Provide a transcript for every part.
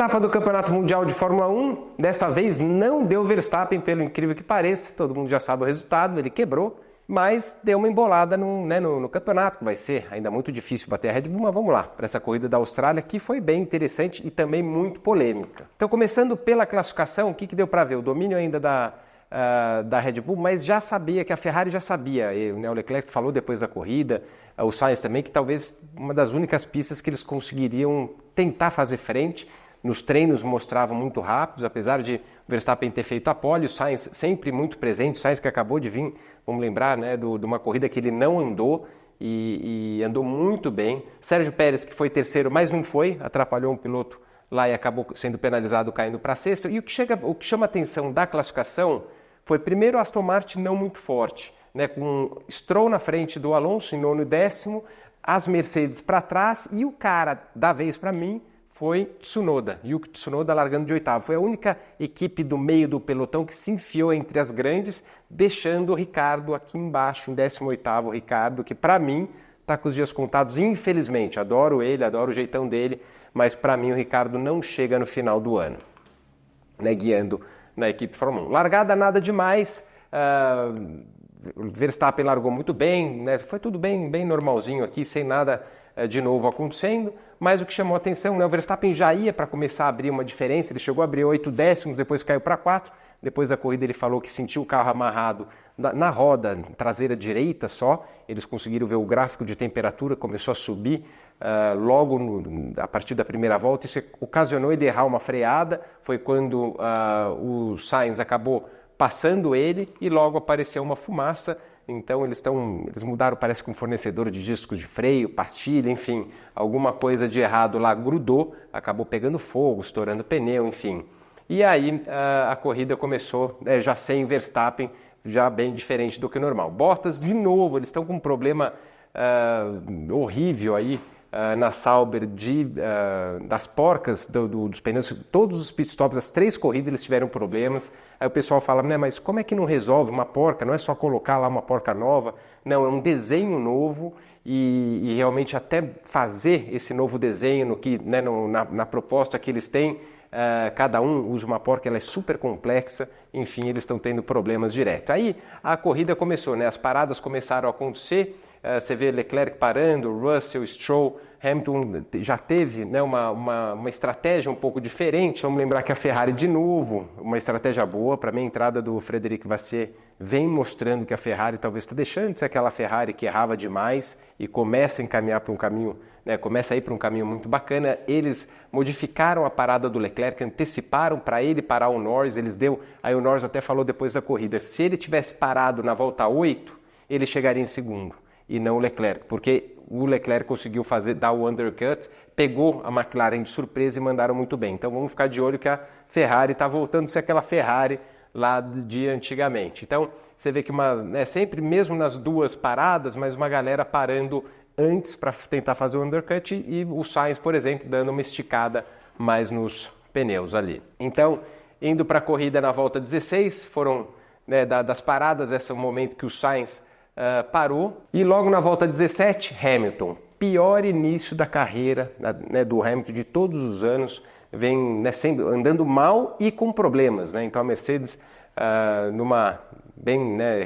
etapa do Campeonato Mundial de Fórmula 1, dessa vez não deu Verstappen, pelo incrível que pareça, todo mundo já sabe o resultado, ele quebrou, mas deu uma embolada no campeonato, que vai ser ainda muito difícil bater a Red Bull, mas vamos lá, para essa corrida da Austrália, que foi bem interessante e também muito polêmica. Então, começando pela classificação, o que deu para ver? O domínio ainda da Red Bull, mas já sabia que a Ferrari já sabia, o Leclerc falou depois da corrida, o Sainz também, que talvez uma das únicas pistas que eles conseguiriam tentar fazer frente. Nos treinos mostravam muito rápidos, apesar de Verstappen ter feito a pole, o Sainz sempre muito presente, o Sainz que acabou de vir, vamos lembrar, né, de uma corrida que ele não andou e andou muito bem. Sérgio Pérez, que foi terceiro, mas não foi, atrapalhou um piloto lá e acabou sendo penalizado, caindo para sexto. E o que chama a atenção da classificação foi, primeiro, Aston Martin não muito forte, né, com Stroll na frente do Alonso em nono e décimo, as Mercedes para trás e o cara da vez para mim foi Tsunoda, Yuki Tsunoda largando de oitavo. Foi a única equipe do meio do pelotão que se enfiou entre as grandes, deixando o Ricardo aqui embaixo, em 18º, o Ricardo, que para mim está com os dias contados, infelizmente. Adoro ele, adoro o jeitão dele, mas para mim o Ricardo não chega no final do ano, né, guiando na equipe Fórmula 1. Largada nada demais, Verstappen largou muito bem, né, foi tudo bem normalzinho aqui, sem nada de novo acontecendo, mas o que chamou a atenção, né, o Verstappen já ia para começar a abrir uma diferença, ele chegou a abrir 8 décimos, depois caiu para 4, depois da corrida ele falou que sentiu o carro amarrado na roda traseira direita só, eles conseguiram ver o gráfico de temperatura, começou a subir logo a partir da primeira volta, isso ocasionou ele errar uma freada, foi quando o Sainz acabou passando ele e logo apareceu uma fumaça. Então eles mudaram, parece que um fornecedor de discos de freio, pastilha, enfim, alguma coisa de errado lá grudou, acabou pegando fogo, estourando pneu, enfim. E aí a corrida começou já sem Verstappen, já bem diferente do que o normal. Bottas, de novo, eles estão com um problema horrível aí na Sauber das porcas dos pneus. Todos os pitstops, as 3 corridas, eles tiveram problemas. Aí o pessoal fala, né, mas como é que não resolve uma porca? Não é só colocar lá uma porca nova. Não, é um desenho novo e realmente até fazer esse novo desenho né, na proposta que eles têm, cada um usa uma porca, ela é super complexa, enfim, eles estão tendo problemas direto. Aí a corrida começou, né, as paradas começaram a acontecer, você vê Leclerc parando, Russell, Stroll, Hamilton já teve, né, uma estratégia um pouco diferente. Vamos lembrar que a Ferrari, de novo, uma estratégia boa. Para mim, a entrada do Frederic Vasseur vem mostrando que a Ferrari talvez está deixando de ser aquela Ferrari que errava demais e começa a encaminhar para um caminho, né, começa a ir para um caminho muito bacana. Eles modificaram a parada do Leclerc, anteciparam para ele parar o Norris. Aí o Norris até falou depois da corrida, se ele tivesse parado na volta 8, ele chegaria em segundo e não o Leclerc, porque o Leclerc conseguiu dar o undercut, pegou a McLaren de surpresa e mandaram muito bem. Então vamos ficar de olho que a Ferrari está voltando a ser aquela Ferrari lá de antigamente. Então você vê que sempre, mesmo nas 2 paradas, mas uma galera parando antes para tentar fazer o undercut e o Sainz, por exemplo, dando uma esticada mais nos pneus ali. Então, indo para a corrida na volta 16, foram, né, das paradas, esse é o momento que o Sainz parou, e logo na volta 17, Hamilton, pior início da carreira, né, do Hamilton de todos os anos, vem, né, andando mal e com problemas, né? Então a Mercedes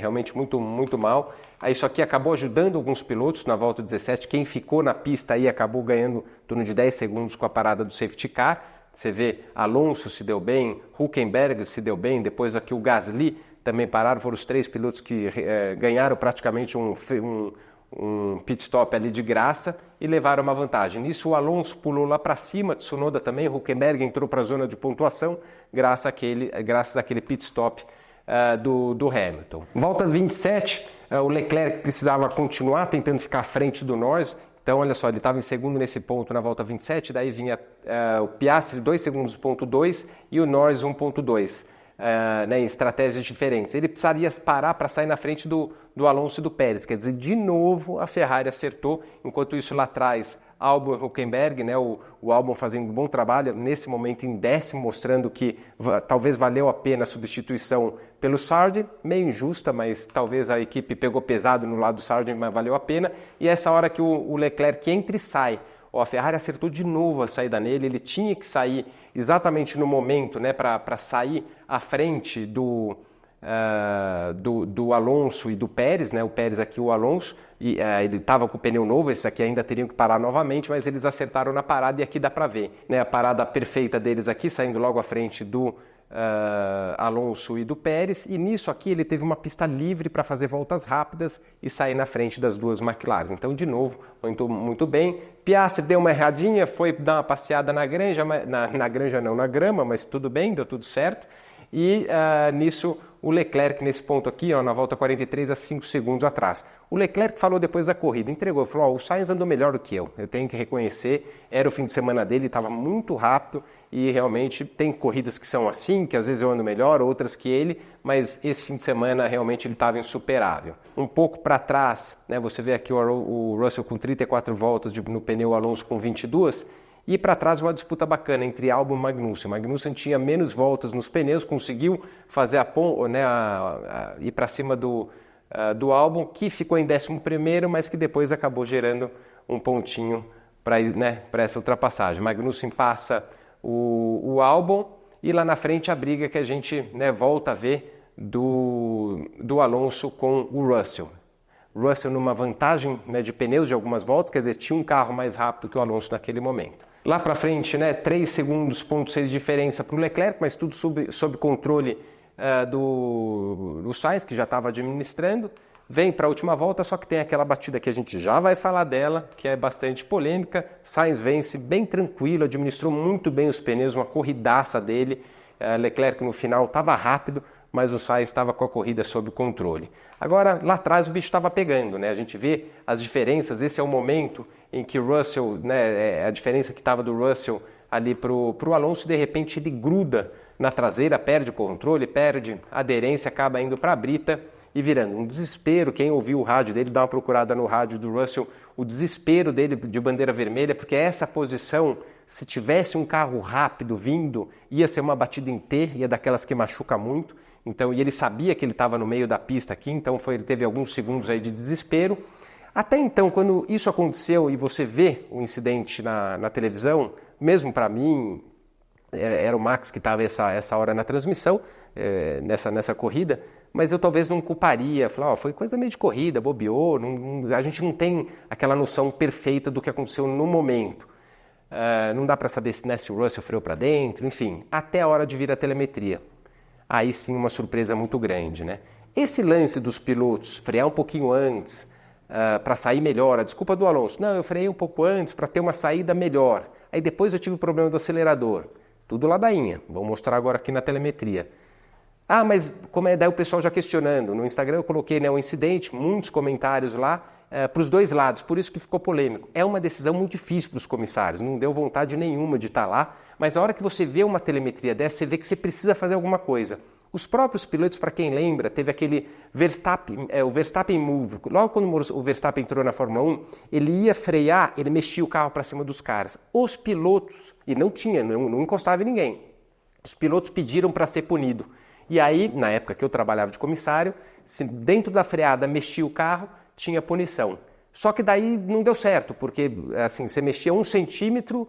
realmente muito, muito mal. Aí isso aqui acabou ajudando alguns pilotos na volta 17, quem ficou na pista aí acabou ganhando em torno de 10 segundos com a parada do safety car. Você vê, Alonso se deu bem, Hülkenberg se deu bem, depois aqui o Gasly também pararam, foram os 3 pilotos que ganharam praticamente um pit stop ali de graça e levaram uma vantagem. Nisso o Alonso pulou lá para cima, Tsunoda também, Hülkenberg entrou para a zona de pontuação graças àquele pit stop do Hamilton. Volta 27, o Leclerc precisava continuar tentando ficar à frente do Norris. Então, olha só, ele estava em segundo nesse ponto na volta 27, daí vinha o Piastri 2 segundos, ponto 2, e o Norris 1.2. Né, em estratégias diferentes. Ele precisaria parar para sair na frente do Alonso e do Pérez. Quer dizer, de novo a Ferrari acertou. Enquanto isso lá atrás, Albon e Hülkenberg, né, o Albon fazendo um bom trabalho, nesse momento em 10º, mostrando que talvez valeu a pena a substituição pelo Sargent, meio injusta, mas talvez a equipe pegou pesado no lado do Sargent, mas valeu a pena. E essa hora que o Leclerc entra e sai, a Ferrari acertou de novo a saída nele, ele tinha que sair exatamente no momento, né, para sair à frente do Alonso e do Pérez, né? O Pérez aqui, o Alonso, e ele estava com o pneu novo, esse aqui ainda teriam que parar novamente, mas eles acertaram na parada e aqui dá para ver, né? A parada perfeita deles aqui, saindo logo à frente do Alonso e do Pérez, e nisso aqui ele teve uma pista livre para fazer voltas rápidas e sair na frente das duas McLaren. Então, de novo, muito bem. Piastri deu uma erradinha, foi dar uma passeada na granja, na granja não, na grama, mas tudo bem, deu tudo certo. E nisso o Leclerc, nesse ponto aqui, ó, na volta 43, a 5 segundos atrás. O Leclerc falou depois da corrida, entregou, falou, o Sainz andou melhor do que eu tenho que reconhecer, era o fim de semana dele, estava muito rápido e realmente tem corridas que são assim, que às vezes eu ando melhor, outras que ele, mas esse fim de semana realmente ele estava insuperável. Um pouco para trás, né, você vê aqui o Russell com 34 voltas no pneu, Alonso com 22, e para trás uma disputa bacana entre Albon e Magnussen. Magnussen tinha menos voltas nos pneus, conseguiu fazer ir para cima do Albon, que ficou em 11º, mas que depois acabou gerando um pontinho para essa ultrapassagem. Magnussen passa o Albon e lá na frente a briga que a gente, né, volta a ver do Alonso com o Russell. Russell numa vantagem, né, de pneus de algumas voltas, quer dizer, tinha um carro mais rápido que o Alonso naquele momento. Lá para frente, né, 3 segundos, 0,6 de diferença para o Leclerc, mas tudo sob controle do Sainz, que já estava administrando. Vem para a última volta, só que tem aquela batida que a gente já vai falar dela, que é bastante polêmica. Sainz vence bem tranquilo, administrou muito bem os pneus, uma corridaça dele. Leclerc no final estava rápido, mas o Sainz estava com a corrida sob controle. Agora, lá atrás o bicho estava pegando, né? A gente vê as diferenças, esse é o momento em que o Russell, né, a diferença que estava do Russell ali para o Alonso, de repente ele gruda na traseira, perde o controle, perde a aderência, acaba indo para a brita e virando um desespero. Quem ouviu o rádio dele, dá uma procurada no rádio do Russell, o desespero dele de bandeira vermelha, porque essa posição, se tivesse um carro rápido vindo, ia ser uma batida em T, ia daquelas que machuca muito. Então, e ele sabia que ele estava no meio da pista aqui, então ele teve alguns segundos aí de desespero. Até então, quando isso aconteceu e você vê o incidente na televisão, mesmo para mim, era o Max que estava essa hora na transmissão, nessa corrida, mas eu talvez não culparia, falar, foi coisa meio de corrida, bobeou, a gente não tem aquela noção perfeita do que aconteceu no momento. Não dá para saber se o Russell freou para dentro, enfim, até a hora de vir a telemetria. Aí sim uma surpresa muito grande, né? Esse lance dos pilotos frear um pouquinho antes para sair melhor, a desculpa do Alonso, não, eu freiei um pouco antes para ter uma saída melhor, aí depois eu tive o problema do acelerador, tudo ladainha, vou mostrar agora aqui na telemetria. Mas como é, daí o pessoal já questionando, no Instagram eu coloquei, né, um incidente, muitos comentários lá, para os dois lados, por isso que ficou polêmico. É uma decisão muito difícil para os comissários, não deu vontade nenhuma de estar lá, mas a hora que você vê uma telemetria dessa, você vê que você precisa fazer alguma coisa. Os próprios pilotos, para quem lembra, teve aquele o Verstappen Move. Logo quando o Verstappen entrou na Fórmula 1, ele ia frear, ele mexia o carro para cima dos caras. Os pilotos, e não encostava em ninguém, os pilotos pediram para ser punido. E aí, na época que eu trabalhava de comissário, se dentro da freada mexia o carro, tinha punição. Só que daí não deu certo, porque assim, você mexia 1 centímetro,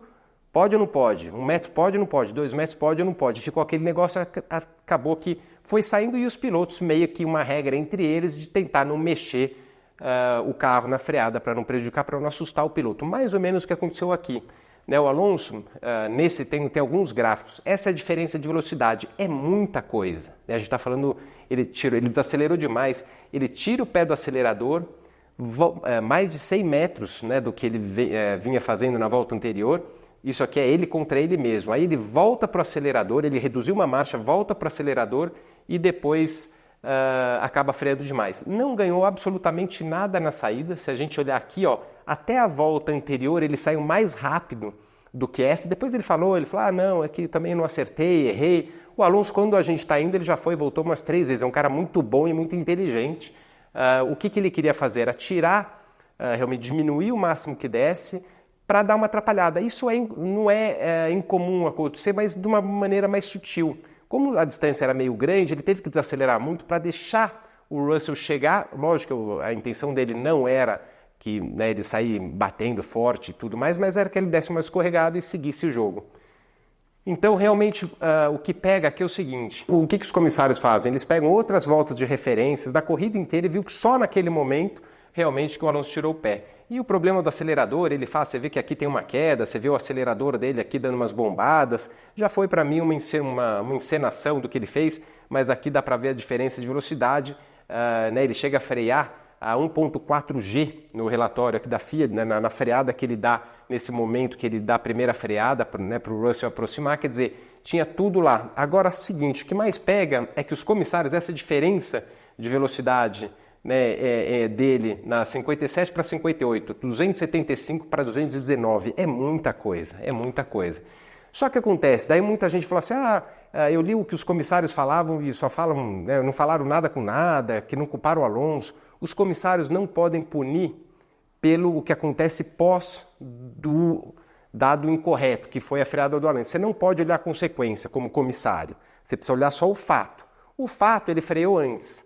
pode ou não pode? 1 metro pode ou não pode? 2 metros pode ou não pode? Ficou aquele negócio, acabou que foi saindo e os pilotos, meio que uma regra entre eles de tentar não mexer o carro na freada para não prejudicar, para não assustar o piloto. Mais ou menos o que aconteceu aqui. Né, o Alonso, nesse tem alguns gráficos, essa é a diferença de velocidade, é muita coisa. Né? A gente está falando, ele desacelerou demais, ele tira o pé do acelerador, mais de 100 metros, né, do que ele vinha fazendo na volta anterior. Isso aqui é ele contra ele mesmo. Aí ele volta para o acelerador, ele reduziu uma marcha, volta para o acelerador e depois acaba freando demais. Não ganhou absolutamente nada na saída. Se a gente olhar aqui, até a volta anterior ele saiu mais rápido do que essa. Depois ele falou, não, é que também não acertei, errei. O Alonso, quando a gente está indo, ele já voltou umas 3 vezes. É um cara muito bom e muito inteligente. O que ele queria fazer era tirar, realmente diminuir o máximo que desse para dar uma atrapalhada. Isso não é incomum acontecer, mas de uma maneira mais sutil. Como a distância era meio grande, ele teve que desacelerar muito para deixar o Russell chegar. Lógico, a intenção dele não era que ele sair batendo forte e tudo mais, mas era que ele desse uma escorregada e seguisse o jogo. Então, realmente, o que pega aqui é o seguinte, o que os comissários fazem? Eles pegam outras voltas de referências da corrida inteira e viu que só naquele momento, realmente, que o Alonso tirou o pé. E o problema do acelerador, ele faz, você vê que aqui tem uma queda, você vê o acelerador dele aqui dando umas bombadas, já foi para mim uma encenação do que ele fez, mas aqui dá para ver a diferença de velocidade, né? Ele chega a frear a 1.4 G no relatório aqui da FIA, na freada que ele dá nesse momento que ele dá a primeira freada, né, para o Russell aproximar, quer dizer, tinha tudo lá. Agora, é o seguinte, o que mais pega é que os comissários, essa diferença de velocidade, né, dele na 57 para 58, 275 para 219, é muita coisa, é muita coisa. Só que acontece, daí muita gente fala assim, eu li o que os comissários falavam e só falam, né, não falaram nada com nada, que não culparam o Alonso. Os comissários não podem punir pelo que acontece pós do dado incorreto, que foi a freada do Alonso. Você não pode olhar a consequência como comissário, você precisa olhar só o fato. O fato, ele freou antes.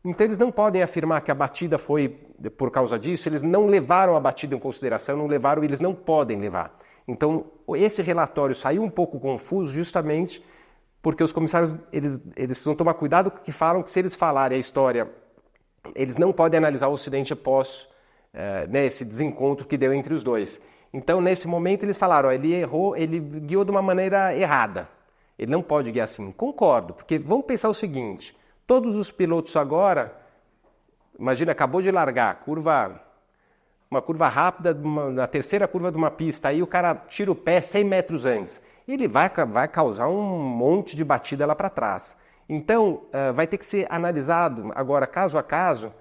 Então eles não podem afirmar que a batida foi por causa disso, eles não levaram a batida em consideração, não levaram, eles não podem levar. Então esse relatório saiu um pouco confuso justamente porque os comissários eles precisam tomar cuidado com o que falam, que se eles falarem a história, eles não podem analisar o acidente após né, esse desencontro que deu entre os dois. Então nesse momento eles falaram, ele errou, ele guiou de uma maneira errada. Ele não pode guiar assim. Concordo, porque vamos pensar o seguinte, todos os pilotos agora, imagina, acabou de largar, uma curva rápida, na terceira curva de uma pista, aí o cara tira o pé 100 metros antes. Ele vai causar um monte de batida lá para trás. Então, vai ter que ser analisado agora, caso a caso,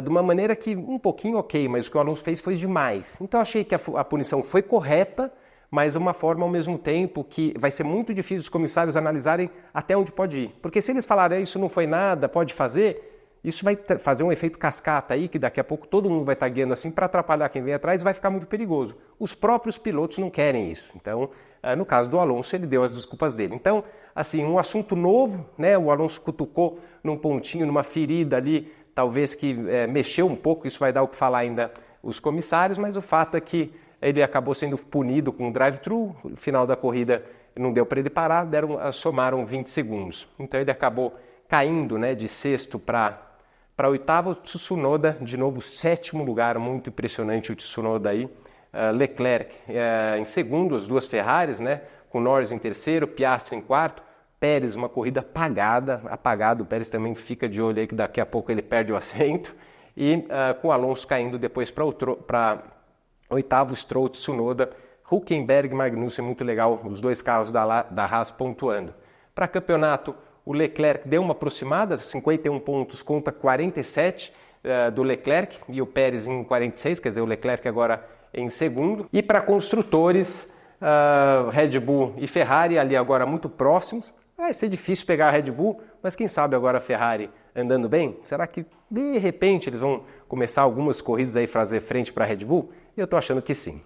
de uma maneira que um pouquinho ok, mas o que o Alonso fez foi demais. Então, achei que a punição foi correta, mas uma forma ao mesmo tempo que vai ser muito difícil os comissários analisarem até onde pode ir. Porque se eles falarem isso não foi nada, pode fazer, isso vai fazer um efeito cascata aí, que daqui a pouco todo mundo vai estar guiando assim para atrapalhar quem vem atrás e vai ficar muito perigoso. Os próprios pilotos não querem isso. Então, no caso do Alonso, ele deu as desculpas dele. Então, assim, um assunto novo, né? O Alonso cutucou num pontinho, numa ferida ali, talvez que mexeu um pouco, isso vai dar o que falar ainda os comissários, mas o fato é que ele acabou sendo punido com um drive-thru, no final da corrida não deu para ele parar, somaram 20 segundos. Então ele acabou caindo, né, de sexto para oitavo. O Tsunoda, de novo, sétimo lugar, muito impressionante o Tsunoda aí. Leclerc em segundo, as duas Ferraris, né, com Norris em terceiro, Piastri em quarto. Pérez, uma corrida apagado, o Pérez também fica de olho aí que daqui a pouco ele perde o assento. E com o Alonso caindo depois para oitavo, Stroll, Tsunoda, Hülkenberg, Magnussen, muito legal, os dois carros da Haas pontuando. Para campeonato, o Leclerc deu uma aproximada, 51 pontos contra 47 do Leclerc e o Pérez em 46, quer dizer, o Leclerc agora em segundo. E para construtores, Red Bull e Ferrari ali agora muito próximos. Vai ser difícil pegar a Red Bull, mas quem sabe agora a Ferrari andando bem? Será que de repente eles vão começar algumas corridas aí fazer frente para a Red Bull? Eu estou achando que sim.